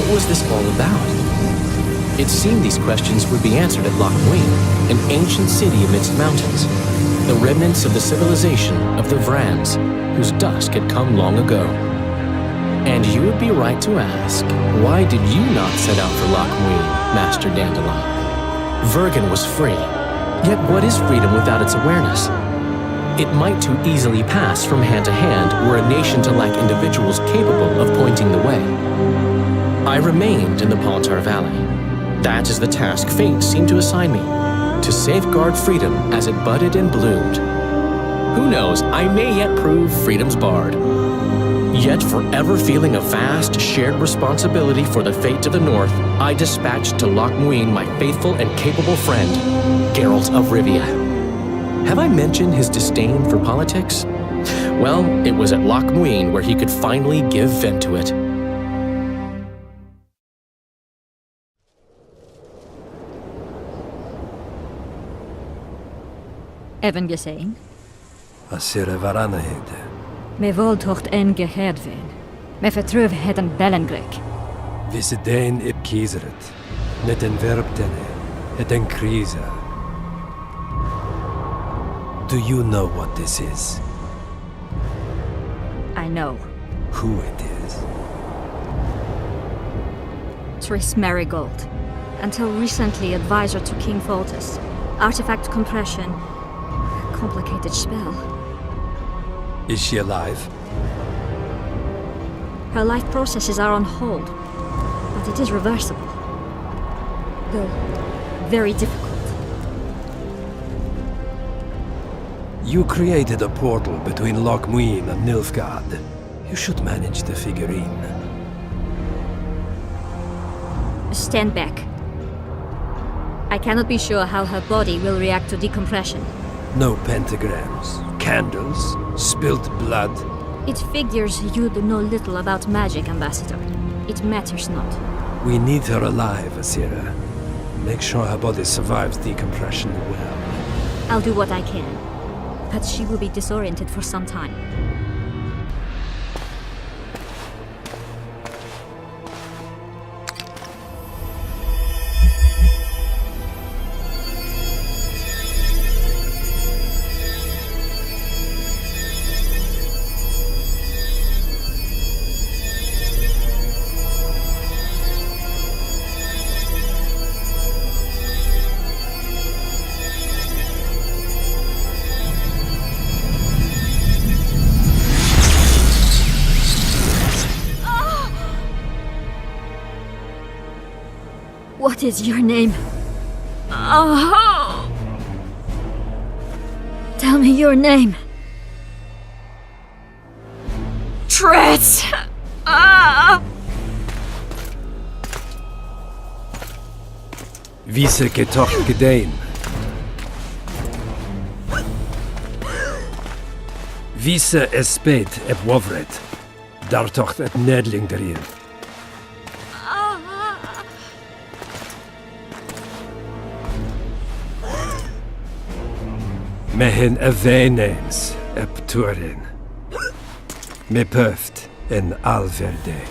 What was this all about? It seemed these questions would be answered at Loch Muin, an ancient city amidst mountains, the remnants of the civilization of the Vrans, whose dusk had come long ago. And you would be right to ask, why did you not set out for Loch Muin, Master Dandelion? Vergen was free, yet what is freedom without its awareness? It might too easily pass from hand to hand were a nation to lack individuals capable of pointing the way. I remained in the Paltar Valley. That is the task fate seemed to assign me, to safeguard freedom as it budded and bloomed. Who knows, I may yet prove freedom's bard. Yet forever feeling a vast, shared responsibility for the fate of the North, I dispatched to Loch Muin my faithful and capable friend, Geralt of Rivia. Have I mentioned his disdain for politics? Well, it was at Loch Muin where he could finally give vent to it. Even gezien? Asira Varanahede. Me voltocht en geheerdveen. Me vertrouwen het een bellengrek. Visse dein ip kiezeret. Net en verbtene. Het en kriza. Do you know what this is? I know. Who it is? Triss Merigold. Until recently advisor to King Foltest. Artifact compression. Complicated spell. Is she alive? Her life processes are on hold, but it is reversible. Though very difficult. You created a portal between Loch Muin and Nilfgaard. You should manage the figurine. Stand back. I cannot be sure how her body will react to decompression. No pentagrams, candles, spilt blood. It figures you do know little about magic, Ambassador. It matters not. We need her alive, Asira. Make sure her body survives decompression well. I'll do what I can, but she will be disoriented for some time. What is your name? Oh! Tell me your name. Triss! Vise getocht gedein. Vise espet ep wovret. Daar tocht et nedling erin. Mehen eveneens ep turin. Me puft en alverdeg.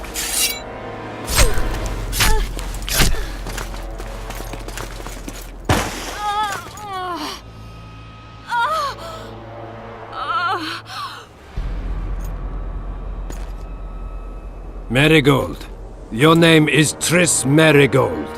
Merigold. Your name is Triss Merigold.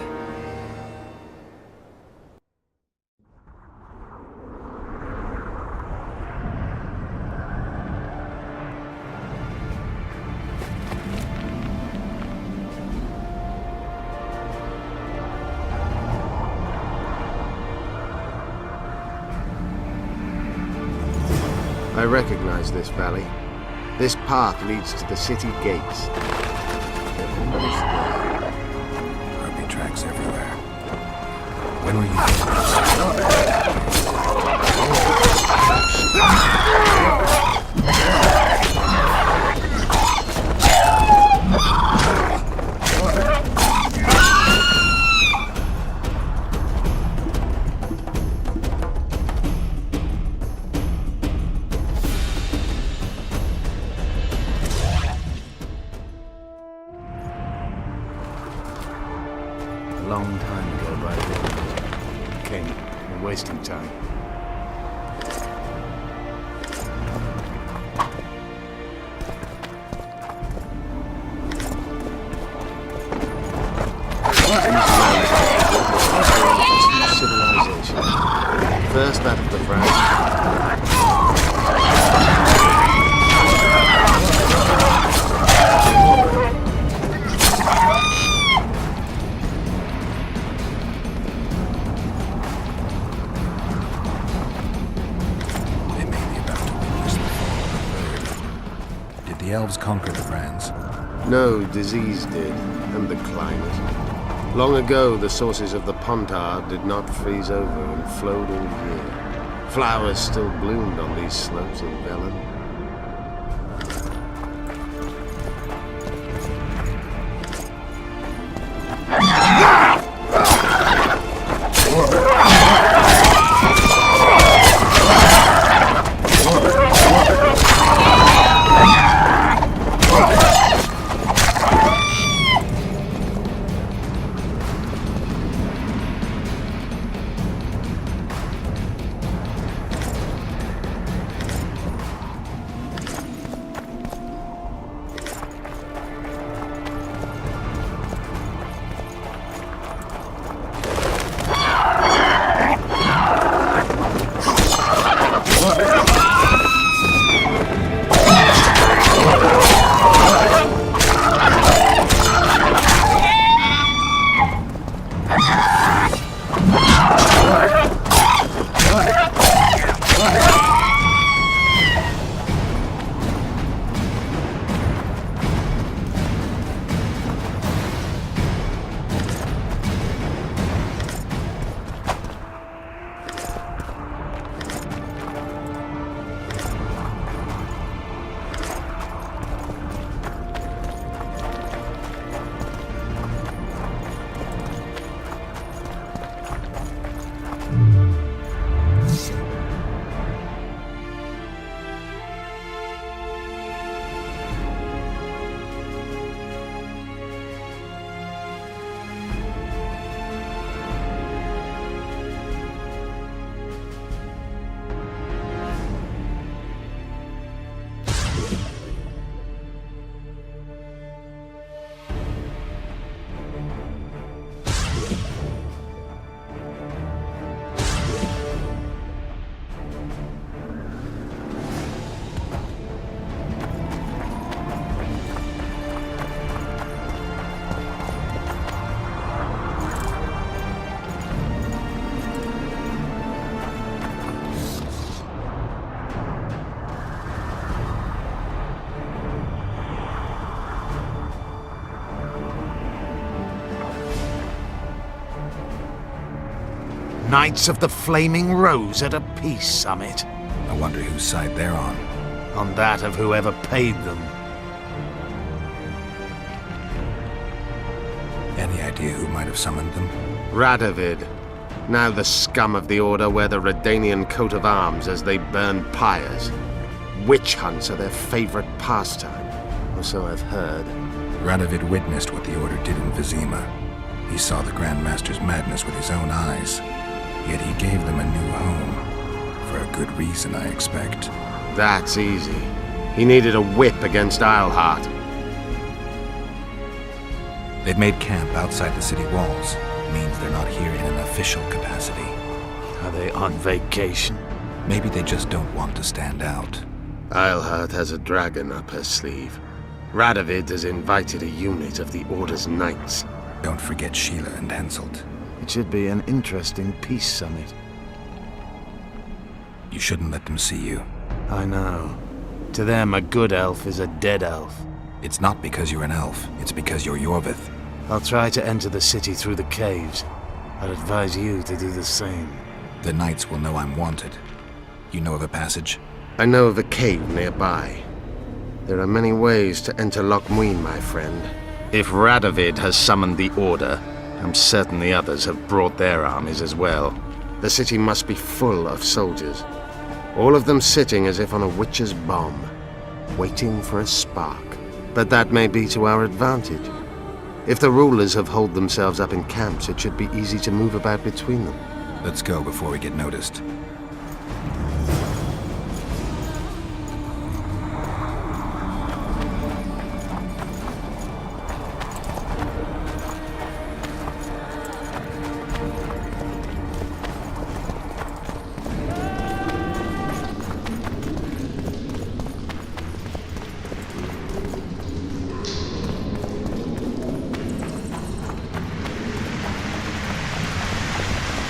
I recognize this valley. This path leads to the city gates. Harpy tracks everywhere. When were you? long time ago by the king. We're wasting time. Civilization. First that of the Franks. They may be about to witness the fall of the third. Did the elves conquer the Vrans? No, disease did, and the climate. Long ago, the sources of the Pontar did not freeze over and flowed all year. Flowers still bloomed on these slopes in Velen. Knights of the Flaming Rose at a peace summit. I wonder whose side they're on. On that of whoever paid them. Any idea who might have summoned them? Radovid. Now the scum of the Order wear the Redanian coat of arms as they burn pyres. Witch hunts are their favorite pastime, or so I've heard. Radovid witnessed what the Order did in Vizima. He saw the Grand Master's madness with his own eyes. Yet he gave them a new home. For a good reason, I expect. That's easy. He needed a whip against Isleheart. They've made camp outside the city walls. Means they're not here in an official capacity. Are they on vacation? Maybe they just don't want to stand out. Isleheart has a dragon up her sleeve. Radovid has invited a unit of the Order's knights. Don't forget Sheila and Henselt. It should be an interesting peace summit. You shouldn't let them see you. I know. To them, a good elf is a dead elf. It's not because you're an elf. It's because you're Yorvith. I'll try to enter the city through the caves. I'd advise you to do the same. The knights will know I'm wanted. You know of a passage? I know of a cave nearby. There are many ways to enter Loch Muin, my friend. If Radovid has summoned the Order, I'm certain the others have brought their armies as well. The city must be full of soldiers. All of them sitting as if on a witch's bomb, waiting for a spark. But that may be to our advantage. If the rulers have holed themselves up in camps, it should be easy to move about between them. Let's go before we get noticed.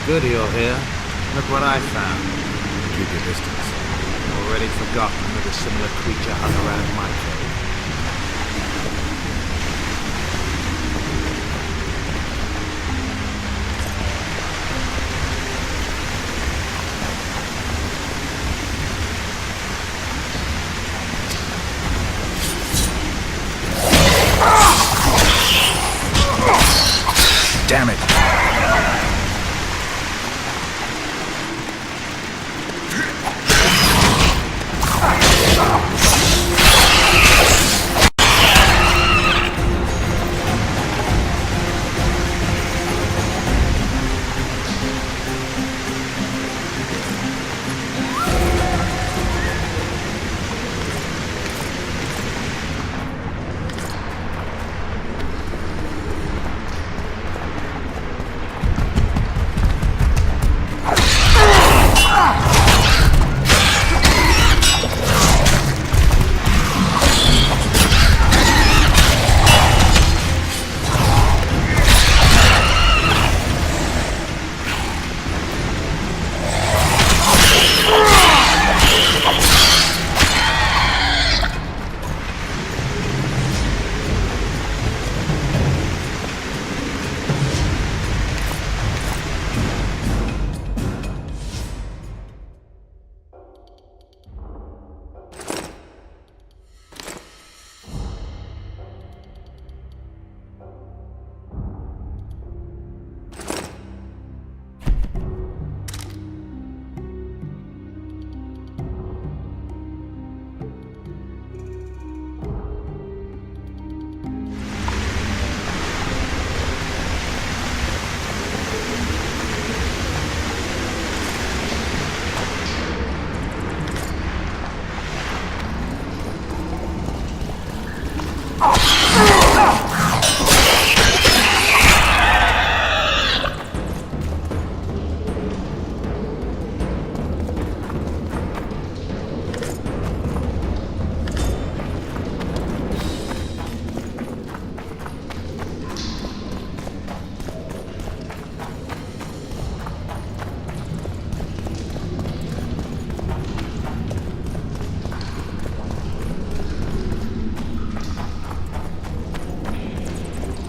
Good you're here. Look what I found. Keep your distance. Already forgotten that a similar creature hung around my cave. Damn it!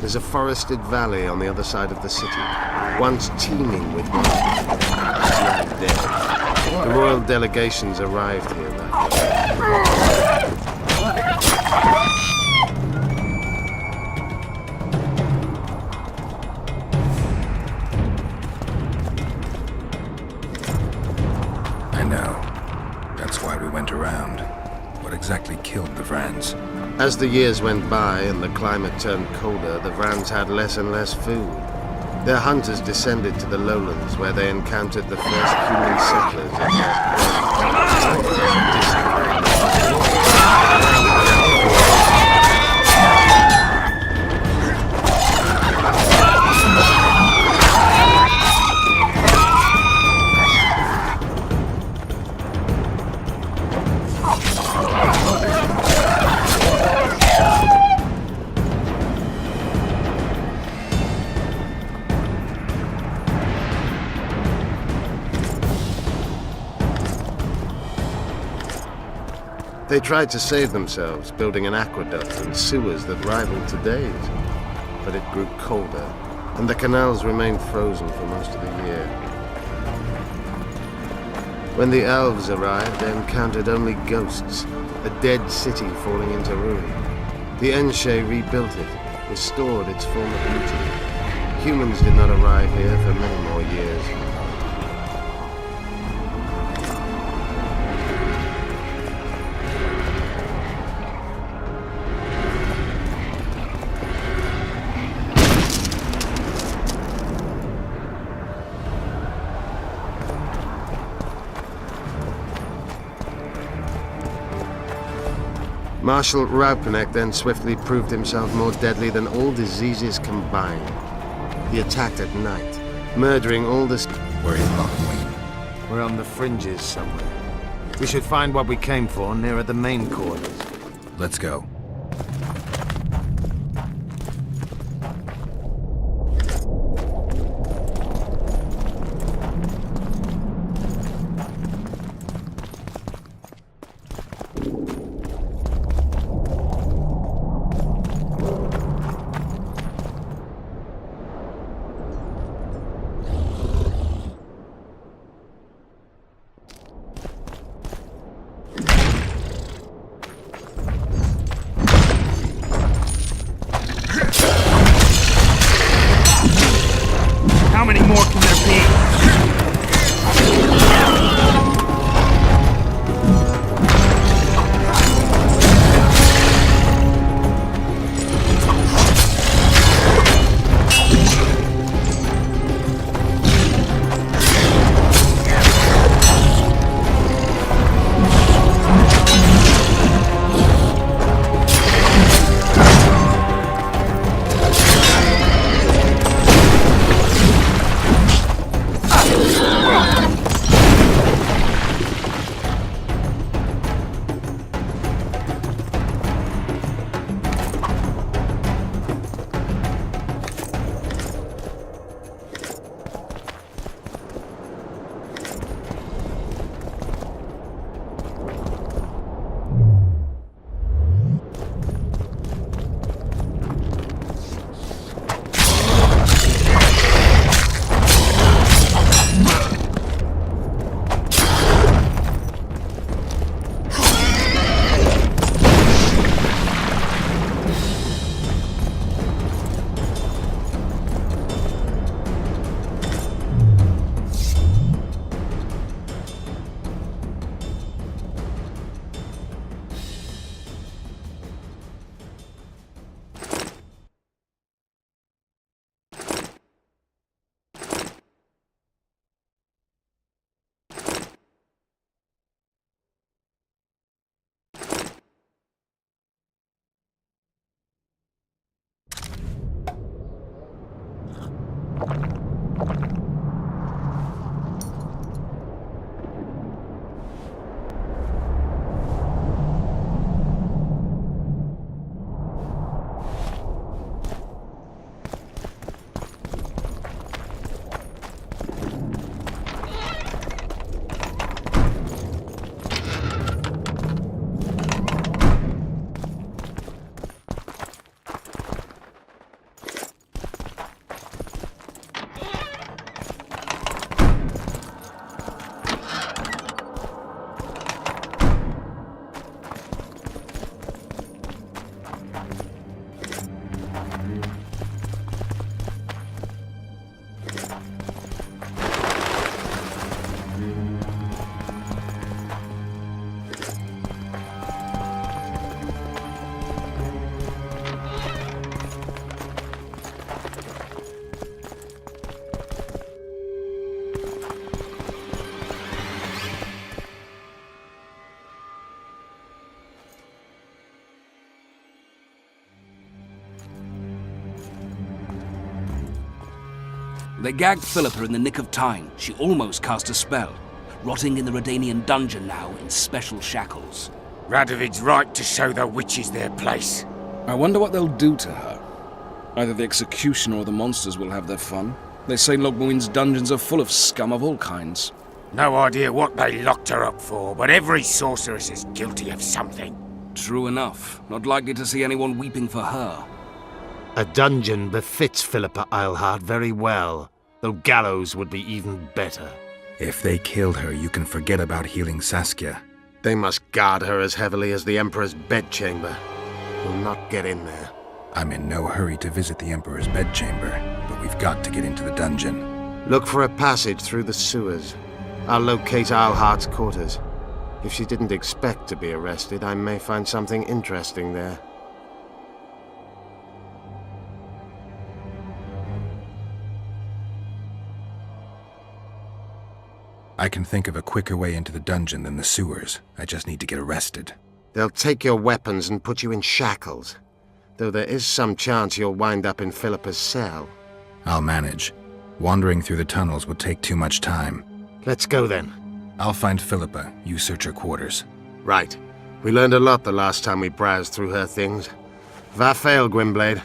There's a forested valley on the other side of the city, once teeming with monsters. Now dead. The royal delegations arrived here that day. I know. That's why we went around. What exactly killed the Vrans? As the years went by and the climate turned colder, the Vrans had less and less food. Their hunters descended to the lowlands, where they encountered the first human settlers in They tried to save themselves, building an aqueduct and sewers that rivaled today's. But it grew colder, and the canals remained frozen for most of the year. When the elves arrived, they encountered only ghosts, a dead city falling into ruin. The Enshe rebuilt it, restored its former beauty. Humans did not arrive here for many more years. Marshal Raupenek then swiftly proved himself more deadly than all diseases combined. He attacked at night, murdering all the... Where is Lochmuin? We're on the fringes somewhere. We should find what we came for nearer the main quarters. Let's go. How many more can there be? They gagged Philippa in the nick of time. She almost cast a spell. Rotting in the Redanian dungeon now in special shackles. Radovid's right to show the witches their place. I wonder what they'll do to her. Either the executioner or the monsters will have their fun. They say Lochmuin's dungeons are full of scum of all kinds. No idea what they locked her up for, but every sorceress is guilty of something. True enough. Not likely to see anyone weeping for her. A dungeon befits Philippa Eilhart very well, though gallows would be even better. If they killed her, you can forget about healing Saskia. They must guard her as heavily as the Emperor's bedchamber. We'll not get in there. I'm in no hurry to visit the Emperor's bedchamber, but we've got to get into the dungeon. Look for a passage through the sewers. I'll locate Eilhart's quarters. If she didn't expect to be arrested, I may find something interesting there. I can think of a quicker way into the dungeon than the sewers. I just need to get arrested. They'll take your weapons and put you in shackles. Though there is some chance you'll wind up in Philippa's cell. I'll manage. Wandering through the tunnels would take too much time. Let's go then. I'll find Philippa. You search her quarters. Right. We learned a lot the last time we browsed through her things. Va fail, Gwynblade.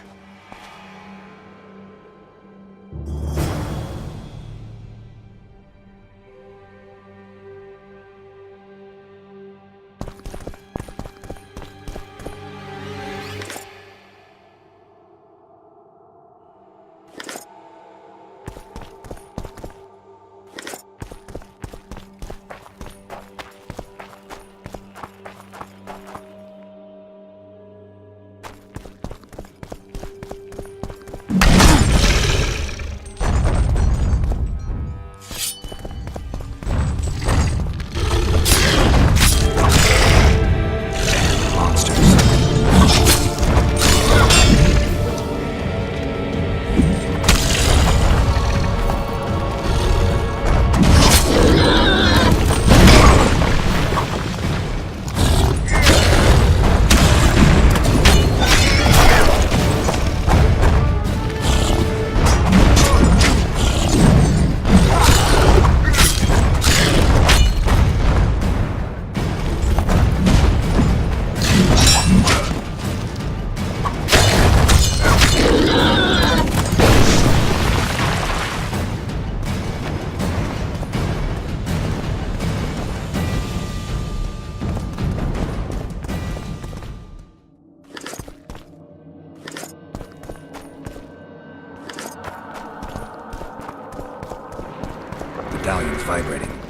Medallion's vibrating.